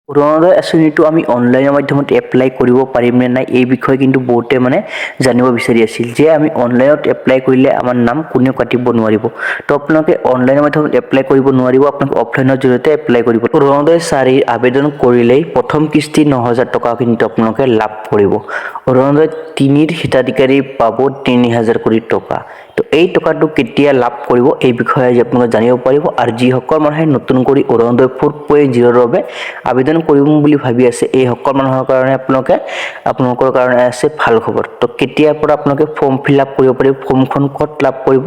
অৰুণোদয় আঁচনিটো আমি অনলাইনৰ মাধ্যমত এপ্লাই কৰিব পাৰিম নে নাই এই বিষয়ে কিন্তু বহুতে জানিব বিচাৰি আছিল যে আমি অনলাইনত এপ্লাই কৰিলে আমাৰ নাম কোনেও কাটিব নোৱাৰিব তো আপোনালোকে অনলাইনৰ মাধ্যমত এপ্লাই কৰিব নোৱাৰিব আপোনালোকে অফলাইনৰ জৰিয়তে এপ্লাই কৰিব অৰুণোদয় 4 আবেদন কৰিলেই প্ৰথম কিস্তি 9000 টকা কিন্তু আপোনালোকে লাভ কৰিব অৰুণোদয় 3 হিতাধিকাৰী পাব 3000 কোটি টকা তো এই টকাটো কেতিয়া লাভ কৰিব এই বিষয়ে আপোনালোকে জানিব পাৰিব আৰু যিসকল মানুহে নতুন কৰি অৰুণোদয় 4.0 ৰ বাবে আবেদন কৰিম বুলি ভাবি আছে এই সকল মানুহৰ কাৰণে আপোনালোকৰ কাৰণে আছে ভাল খবৰ তো কেতিয়াৰ পৰা আপোনালোকে ফৰ্ম ফিল আপ কৰিব পাৰিব ফৰ্মখন ক'ত লাভ কৰিব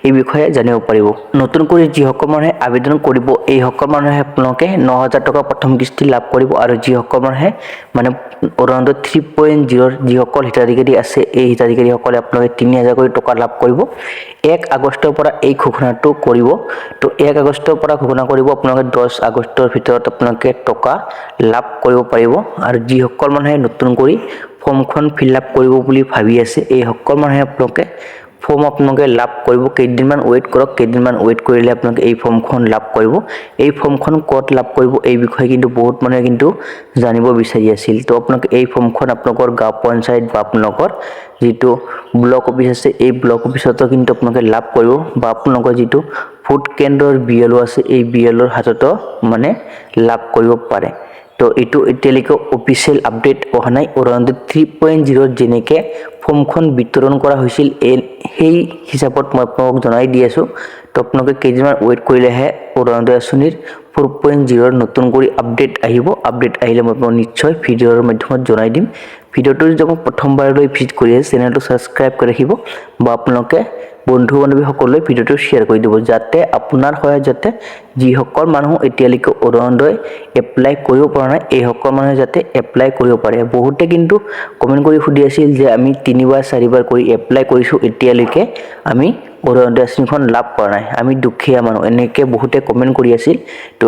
এই বিষয়ে জানিব পাৰিব নতুন কৰি যিসকল মানুহে আবেদন কৰিব এই সকল মানুহে আপোনালোকে 9000 টকা প্ৰথম কিস্তি লাভ কৰিব আৰু যিসকল মানুহে অৰুণোদয় 3.0 ৰ যিসকল হিতাধিকাৰী আছে এই হিতাধিকাৰীসকলে আপোনালোকে 3000 কোটি টকা লাভ কৰিব 1 আগষ্টৰ পৰা এই ঘোষণাটো কৰিব তো 1 আগষ্টৰ পৰা ঘোষণা কৰিব আপোনালোকে 10 আগষ্টৰ ভিতৰত আপোনালোকে টকা লাভ কৰিব পাৰিব আৰু যিসকল মানুহে নতুন কৰি ফৰ্মখন ফিল আপ কৰিব বুলি ভাবি আছে এই সকল মানুহে আপোনালোকে ফৰ্ম আপোনালোকে লাভ কৰিব কেইদিনমান ওয়েট কৰক কেইদিনমান ওয়েট কৰিলে আপোনালোকে এই ফৰ্মখন লাভ কৰিব এই ফৰ্মখন ক'ত লাভ কৰিব এই বিষয়ে কিন্তু বহুত মানুহে কিন্তু জানিব বিচাৰি আছিল তো আপোনালোকে এই ফৰ্মখন আপোনালোকৰ গাঁও পঞ্চায়ত বা আপোনালোকৰ যেটো ব্লক অফিস আছে এই ব্লক অফিসতো কিন্তু আপোনালোকে লাভ কৰিব বা আপোনালোকৰ যেটো ফুড কেন্দ্ৰৰ বিএলও আছে এই বিএলওৰ হাততো লাভ কৰিব পাৰে তো এটো এতিয়ালৈকে অফিচিয়েল আপডেট অহা নাই অৰুণোদয় 3.0 যেনেকে ফৰ্মখন বিতৰণ কৰা হৈছিল সেই হিচাপত মই আপোনাক জনাই দি আছো তো আপোনালোকে কেইদিনমান ওয়েট কৰিলেহে অৰুণোদয় আঁচনিৰ 4.0 ৰ নতুন কৰি আপডেট আহিব আপডেট আহিলে মই আপোনাক নিশ্চয় ভিডিঅ'ৰ মাধ্যমত জনাই দিম ভিডিঅ'টো যদি আপুনি প্ৰথমবাৰলৈ ভিজিট কৰি আছে চেনেলটো সাবস্ক্ৰাইব কৰি ৰাখিব বা আপোনালোকে বন্ধু বান্ধৱী সকললৈ ভিডিঅ'টো শেয়াৰ কৰি দিব যাতে আপোনাৰ সহায়ত যাতে যিসকল মানুহ এতিয়ালৈকে অৰুণোদয় এপ্লাই কৰিব পৰা নাই এই সকল মানুহে যাতে এপ্লাই কৰিব পাৰে বহুতে কিন্তু কমেন্ট কৰি সুধি আছিল যে আমি 3বাৰ 4বাৰ কৰি এপ্লাই কৰিছো এতিয়ালৈকে আমি অৰুণোদয় আঁচনিখন লাভ কৰা নাই আমি দুখীয়া মানুহ এনেকে বহুতে কমেন্ট কৰি আছিল তো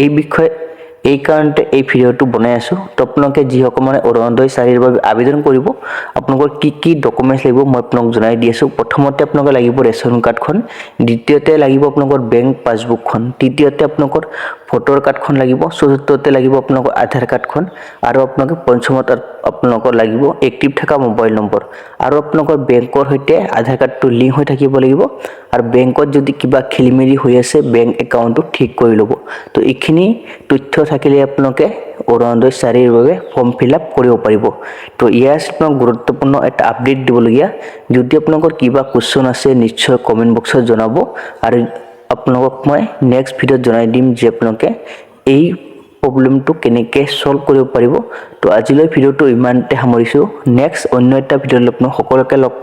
এই বিষয়ে এই কাৰণতে এই ভিডিঅ'টো বনাই আছো তো আপোনালোকে যিসকল অৰুণোদয় 4 ৰ বাবে আবেদন কৰিব আপোনালোকৰ কি ডকুমেন্টছ লাগিব মই আপোনাক জনাই দি আছো প্ৰথমতে আপোনালোকৰ লাগিব ৰেচন কাৰ্ডখন দ্বিতীয়তে লাগিব আপোনালোকৰ বেংক পাছবুকখন তৃতীয়তে আপোনালোকৰ ভোটৰ কাৰ্ডখন লাগিব চতুৰ্থতে লাগিব আপোনালোকৰ আধাৰ কাৰ্ডখন আৰু আপোনালোকে পঞ্চমত আপোনালোকৰ লাগিব এক্টিভ থকা মোবাইল নম্বৰ আৰু আপোনালোকৰ বেংকৰ সৈতে আধাৰ কাৰ্ডটো লিংক হৈ থাকিব লাগিব আৰু বেংকত যদি কিবা খেলিমেলি হৈ আছে বেংক একাউণ্টটো ঠিক কৰি ল'ব তো এইখিনি তথ্য থাকিলে আপোনালোকে অৰুণোদয় 4 ৰ বাবে ফৰ্ম ফিল আপ কৰিব পাৰিব তো ইয়াৰ আপোনাক গুৰুত্বপূৰ্ণ এটা আপডেট দিবলগীয়া যদি আপোনালোকৰ কিবা কোৱেশ্চন আছে নিশ্চয় কমেন্ট বক্সত জনাব আৰু আপোনালোকক মই নেক্সট ভিডিঅ'ত জনাই দিম যে আপোনালোকে এই প্ৰবলেমটো কেনেকৈ সলভ কৰিব পাৰিব তো আজিলৈ ভিডিঅ'টো ইমানতে সামৰিছো নেক্সট অন্য এটা ভিডিঅ'ত আপোনাক সকলোকে লগ পাম